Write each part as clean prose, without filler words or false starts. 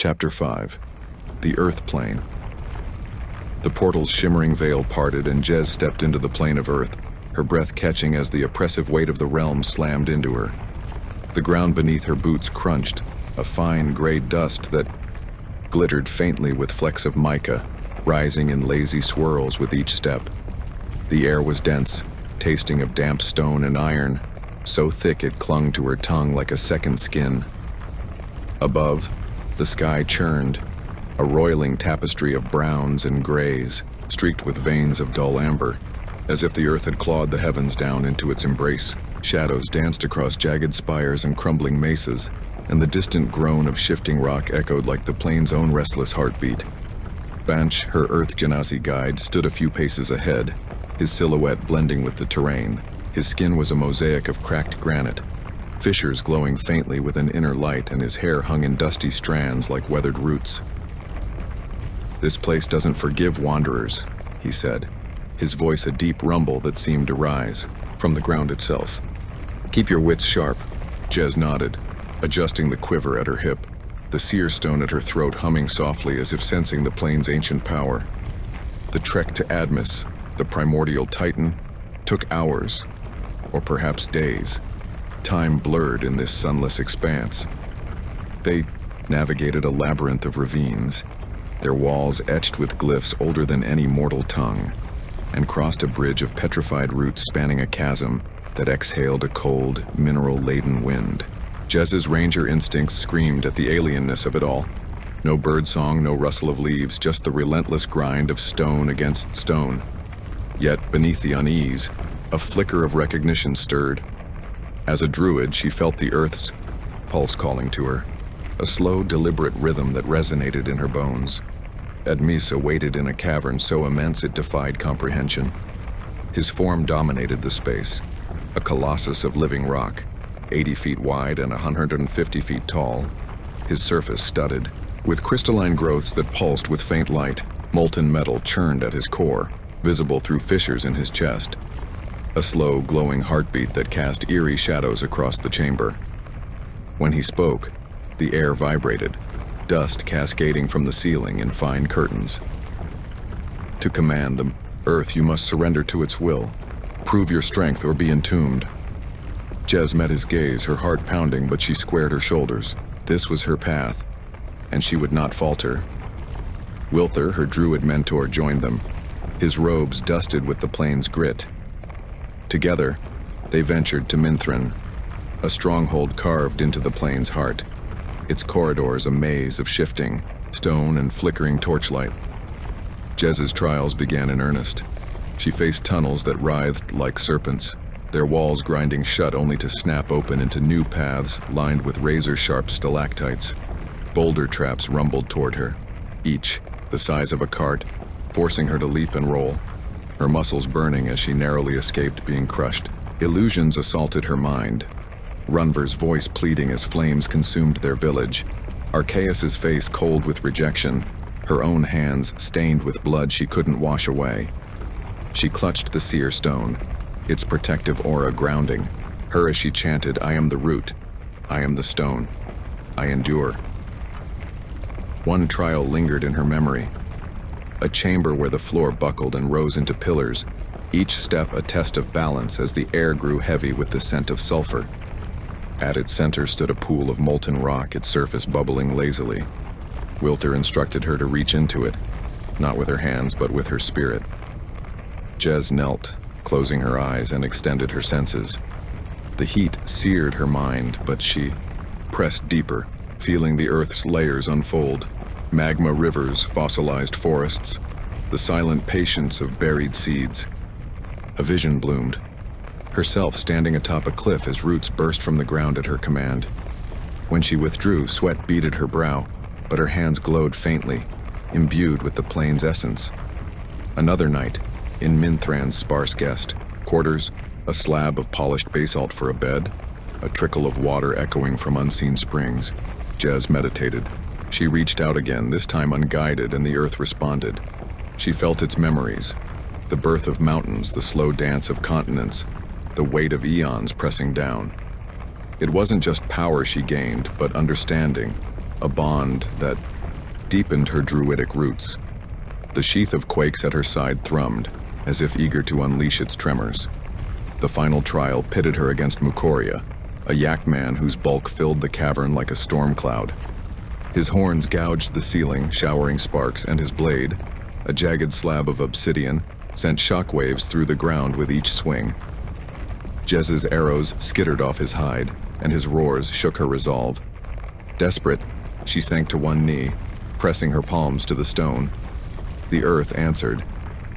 Chapter 5. The Earth Plane. The portal's shimmering veil parted and Jez stepped into the plane of Earth, her breath catching as the oppressive weight of the realm slammed into her. The ground beneath her boots crunched, a fine gray dust that glittered faintly with flecks of mica, rising in lazy swirls with each step. The air was dense, tasting of damp stone and iron, so thick it clung to her tongue like a second skin. Above, the sky churned, a roiling tapestry of browns and grays, streaked with veins of dull amber. As if the earth had clawed the heavens down into its embrace, shadows danced across jagged spires and crumbling mesas, and the distant groan of shifting rock echoed like the plane's own restless heartbeat. Banch, her Earth Genasi guide, stood a few paces ahead, his silhouette blending with the terrain. His skin was a mosaic of cracked granite, fissures glowing faintly with an inner light, and his hair hung in dusty strands like weathered roots. "This place doesn't forgive wanderers," he said, his voice a deep rumble that seemed to rise from the ground itself. "Keep your wits sharp," Jez nodded, adjusting the quiver at her hip, the seer stone at her throat humming softly as if sensing the plane's ancient power. The trek to Admus, the primordial titan, took hours, or perhaps days. Time blurred in this sunless expanse. They navigated a labyrinth of ravines, their walls etched with glyphs older than any mortal tongue, and crossed a bridge of petrified roots spanning a chasm that exhaled a cold, mineral-laden wind. Jez's ranger instincts screamed at the alienness of it all. No birdsong, no rustle of leaves, just the relentless grind of stone against stone. Yet, beneath the unease, a flicker of recognition stirred. As a druid, she felt the earth's pulse calling to her, a slow, deliberate rhythm that resonated in her bones. Admis awaited in a cavern so immense it defied comprehension. His form dominated the space, a colossus of living rock, 80 feet wide and 150 feet tall, his surface studded with crystalline growths that pulsed with faint light. Molten metal churned at his core, visible through fissures in his chest. A slow, glowing heartbeat that cast eerie shadows across the chamber. When he spoke, the air vibrated, dust cascading from the ceiling in fine curtains. "To command the earth, you must surrender to its will. Prove your strength or be entombed." Jez met his gaze, her heart pounding, but she squared her shoulders. This was her path, and she would not falter. Wilthur, her druid mentor, joined them, his robes dusted with the plane's grit. Together, they ventured to Minthrin, a stronghold carved into the plane's heart, its corridors a maze of shifting stone and flickering torchlight. Jez's trials began in earnest. She faced tunnels that writhed like serpents, their walls grinding shut only to snap open into new paths lined with razor-sharp stalactites. Boulder traps rumbled toward her, each the size of a cart, forcing her to leap and roll, her muscles burning as she narrowly escaped being crushed. Illusions assaulted her mind, Runver's voice pleading as flames consumed their village, Archaeus's face cold with rejection, her own hands stained with blood she couldn't wash away. She clutched the seer stone, its protective aura grounding her as she chanted, "I am the root, I am the stone, I endure." One trial lingered in her memory, a chamber where the floor buckled and rose into pillars, each step a test of balance as the air grew heavy with the scent of sulfur. At its center stood a pool of molten rock, its surface bubbling lazily. Wilthur instructed her to reach into it, not with her hands but with her spirit. Jez knelt, closing her eyes, and extended her senses. The heat seared her mind, but she pressed deeper, feeling the earth's layers unfold. Magma rivers, fossilized forests, the silent patience of buried seeds. A vision bloomed, herself standing atop a cliff as roots burst from the ground at her command. When she withdrew, sweat beaded her brow, but her hands glowed faintly, imbued with the plane's essence. Another night, in Minthran's sparse guest quarters, a slab of polished basalt for a bed, a trickle of water echoing from unseen springs. Jez meditated. She reached out again, this time unguided, and the earth responded. She felt its memories, the birth of mountains, the slow dance of continents, the weight of eons pressing down. It wasn't just power she gained, but understanding, a bond that deepened her druidic roots. The sheath of quakes at her side thrummed, as if eager to unleash its tremors. The final trial pitted her against Mukoria, a yak man whose bulk filled the cavern like a storm cloud. His horns gouged the ceiling, showering sparks, and his blade, a jagged slab of obsidian, sent shockwaves through the ground with each swing. Jez's arrows skittered off his hide, and his roars shook her resolve. Desperate, she sank to one knee, pressing her palms to the stone. The earth answered,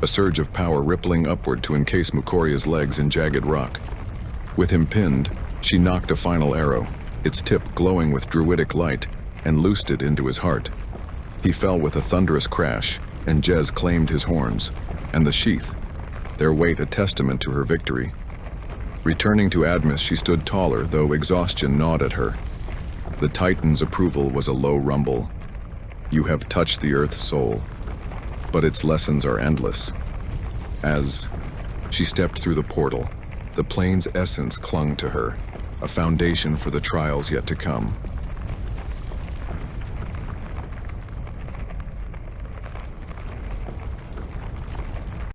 a surge of power rippling upward to encase Mukoria's legs in jagged rock. With him pinned, she knocked a final arrow, its tip glowing with druidic light, and loosed it into his heart. He fell with a thunderous crash, and Jez claimed his horns, and the sheath, their weight a testament to her victory. Returning to Admas, she stood taller, though exhaustion gnawed at her. The Titan's approval was a low rumble. You have touched the Earth's soul, but its lessons are endless. As she stepped through the portal, the plane's essence clung to her, a foundation for the trials yet to come.